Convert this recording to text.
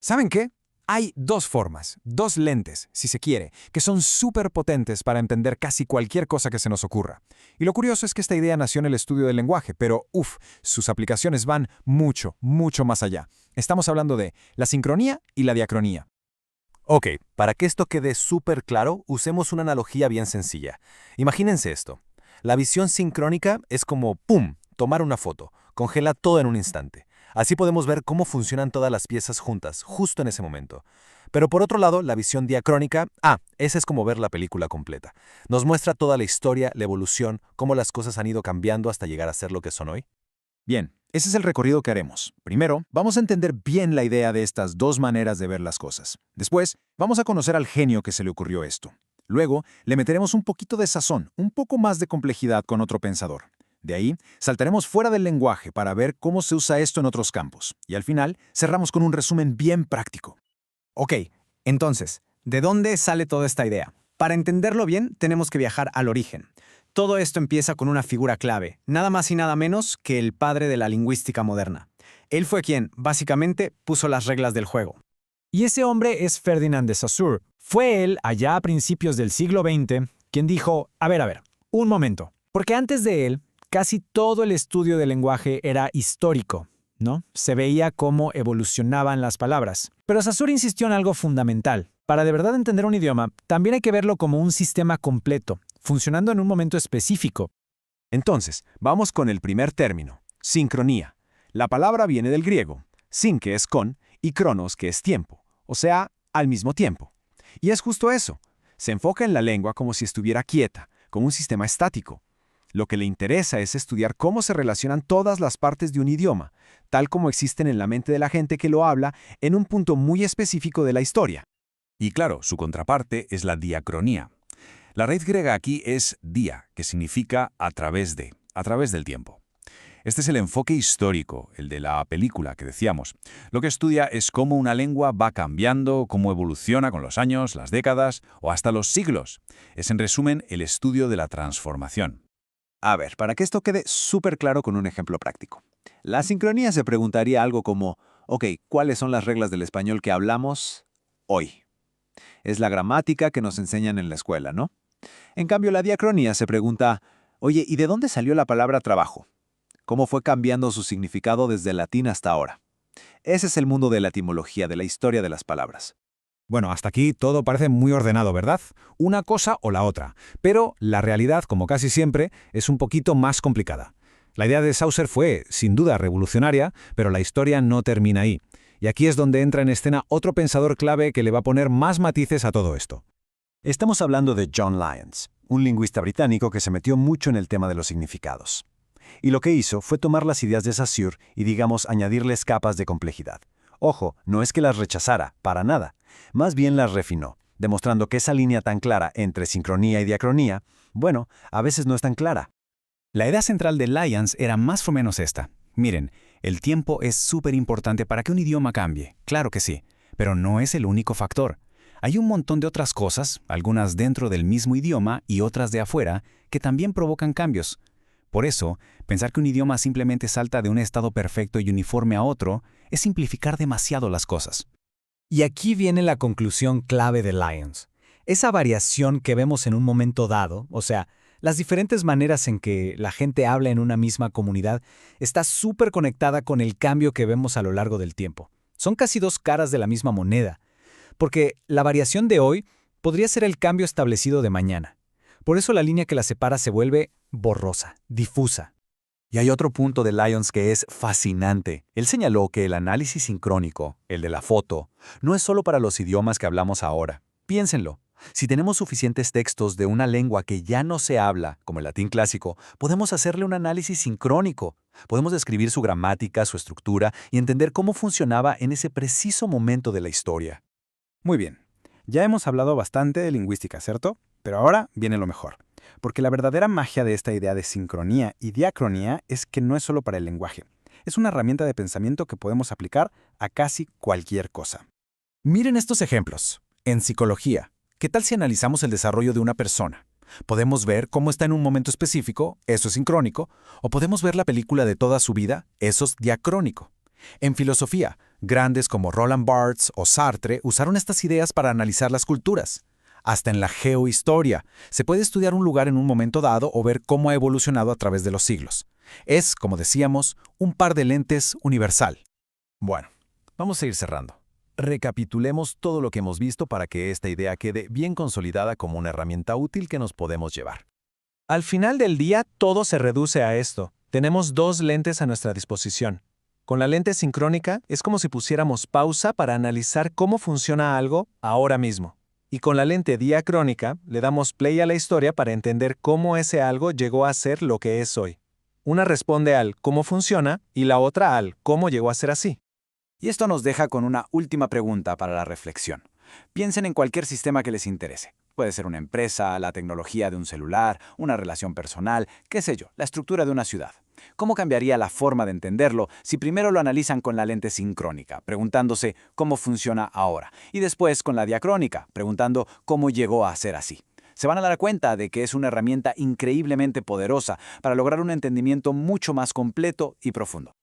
¿Saben qué? Hay dos formas, dos lentes, si se quiere, que son súper potentes para entender casi cualquier cosa que se nos ocurra. Y lo curioso es que esta idea nació en el estudio del lenguaje, pero sus aplicaciones van mucho, mucho más allá. Estamos hablando de la sincronía y la diacronía. Ok, para que esto quede súper claro, usemos una analogía bien sencilla. Imagínense esto. La visión sincrónica es como, ¡pum!, tomar una foto. Congela todo en un instante. Así podemos ver cómo funcionan todas las piezas juntas, justo en ese momento. Pero por otro lado, la visión diacrónica, esa es como ver la película completa. Nos muestra toda la historia, la evolución, cómo las cosas han ido cambiando hasta llegar a ser lo que son hoy. Bien, ese es el recorrido que haremos. Primero, vamos a entender bien la idea de estas dos maneras de ver las cosas. Después, vamos a conocer al genio que se le ocurrió esto. Luego, le meteremos un poquito de sazón, un poco más de complejidad con otro pensador. De ahí, saltaremos fuera del lenguaje para ver cómo se usa esto en otros campos. Y al final, cerramos con un resumen bien práctico. Ok, entonces, ¿de dónde sale toda esta idea? Para entenderlo bien, tenemos que viajar al origen. Todo esto empieza con una figura clave, nada más y nada menos que el padre de la lingüística moderna. Él fue quien, básicamente, puso las reglas del juego. Y ese hombre es Ferdinand de Saussure. Fue él, allá a principios del siglo XX, quien dijo, a ver, un momento, porque antes de él, casi todo el estudio del lenguaje era histórico, ¿no? Se veía cómo evolucionaban las palabras. Pero Saussure insistió en algo fundamental. Para de verdad entender un idioma, también hay que verlo como un sistema completo, funcionando en un momento específico. Entonces, vamos con el primer término, sincronía. La palabra viene del griego, sin que es con y cronos que es tiempo, o sea, al mismo tiempo. Y es justo eso. Se enfoca en la lengua como si estuviera quieta, como un sistema estático. Lo que le interesa es estudiar cómo se relacionan todas las partes de un idioma, tal como existen en la mente de la gente que lo habla en un punto muy específico de la historia. Y claro, su contraparte es la diacronía. La raíz griega aquí es dia, que significa a través del tiempo. Este es el enfoque histórico, el de la película que decíamos. Lo que estudia es cómo una lengua va cambiando, cómo evoluciona con los años, las décadas o hasta los siglos. Es en resumen el estudio de la transformación. A ver, para que esto quede súper claro con un ejemplo práctico. La sincronía se preguntaría algo como, ok, ¿cuáles son las reglas del español que hablamos hoy? Es la gramática que nos enseñan en la escuela, ¿no? En cambio, la diacronía se pregunta, oye, ¿y de dónde salió la palabra trabajo? ¿Cómo fue cambiando su significado desde el latín hasta ahora? Ese es el mundo de la etimología, de la historia de las palabras. Bueno, hasta aquí todo parece muy ordenado, ¿verdad? Una cosa o la otra. Pero la realidad, como casi siempre, es un poquito más complicada. La idea de Saussure fue, sin duda, revolucionaria, pero la historia no termina ahí. Y aquí es donde entra en escena otro pensador clave que le va a poner más matices a todo esto. Estamos hablando de John Lyons, un lingüista británico que se metió mucho en el tema de los significados. Y lo que hizo fue tomar las ideas de Saussure y, digamos, añadirles capas de complejidad. Ojo, no es que las rechazara, para nada. Más bien las refinó, demostrando que esa línea tan clara entre sincronía y diacronía, bueno, a veces no es tan clara. La idea central de Lyons era más o menos esta. Miren, el tiempo es súper importante para que un idioma cambie, claro que sí, pero no es el único factor. Hay un montón de otras cosas, algunas dentro del mismo idioma y otras de afuera, que también provocan cambios. Por eso, pensar que un idioma simplemente salta de un estado perfecto y uniforme a otro es simplificar demasiado las cosas. Y aquí viene la conclusión clave de Lyons. Esa variación que vemos en un momento dado, o sea, las diferentes maneras en que la gente habla en una misma comunidad, está súper conectada con el cambio que vemos a lo largo del tiempo. Son casi dos caras de la misma moneda, porque la variación de hoy podría ser el cambio establecido de mañana. Por eso la línea que la separa se vuelve borrosa, difusa. Y hay otro punto de Lyons que es fascinante. Él señaló que el análisis sincrónico, el de la foto, no es solo para los idiomas que hablamos ahora. Piénsenlo. Si tenemos suficientes textos de una lengua que ya no se habla, como el latín clásico, podemos hacerle un análisis sincrónico. Podemos describir su gramática, su estructura y entender cómo funcionaba en ese preciso momento de la historia. Muy bien. Ya hemos hablado bastante de lingüística, ¿cierto? Pero ahora viene lo mejor. Porque la verdadera magia de esta idea de sincronía y diacronía es que no es solo para el lenguaje. Es una herramienta de pensamiento que podemos aplicar a casi cualquier cosa. Miren estos ejemplos. En psicología, ¿qué tal si analizamos el desarrollo de una persona? Podemos ver cómo está en un momento específico, eso es sincrónico, o podemos ver la película de toda su vida, eso es diacrónico. En filosofía, Grandes como Roland Barthes o Sartre usaron estas ideas para analizar las culturas. Hasta en la geohistoria, se puede estudiar un lugar en un momento dado o ver cómo ha evolucionado a través de los siglos. Es, como decíamos, un par de lentes universal. Bueno, vamos a ir cerrando. Recapitulemos todo lo que hemos visto para que esta idea quede bien consolidada como una herramienta útil que nos podemos llevar. Al final del día, todo se reduce a esto. Tenemos dos lentes a nuestra disposición. Con la lente sincrónica es como si pusiéramos pausa para analizar cómo funciona algo ahora mismo. Y con la lente diacrónica le damos play a la historia para entender cómo ese algo llegó a ser lo que es hoy. Una responde al cómo funciona y la otra al cómo llegó a ser así. Y esto nos deja con una última pregunta para la reflexión. Piensen en cualquier sistema que les interese. Puede ser una empresa, la tecnología de un celular, una relación personal, qué sé yo, la estructura de una ciudad. ¿Cómo cambiaría la forma de entenderlo si primero lo analizan con la lente sincrónica, preguntándose cómo funciona ahora, y después con la diacrónica, preguntando cómo llegó a ser así? Se van a dar cuenta de que es una herramienta increíblemente poderosa para lograr un entendimiento mucho más completo y profundo.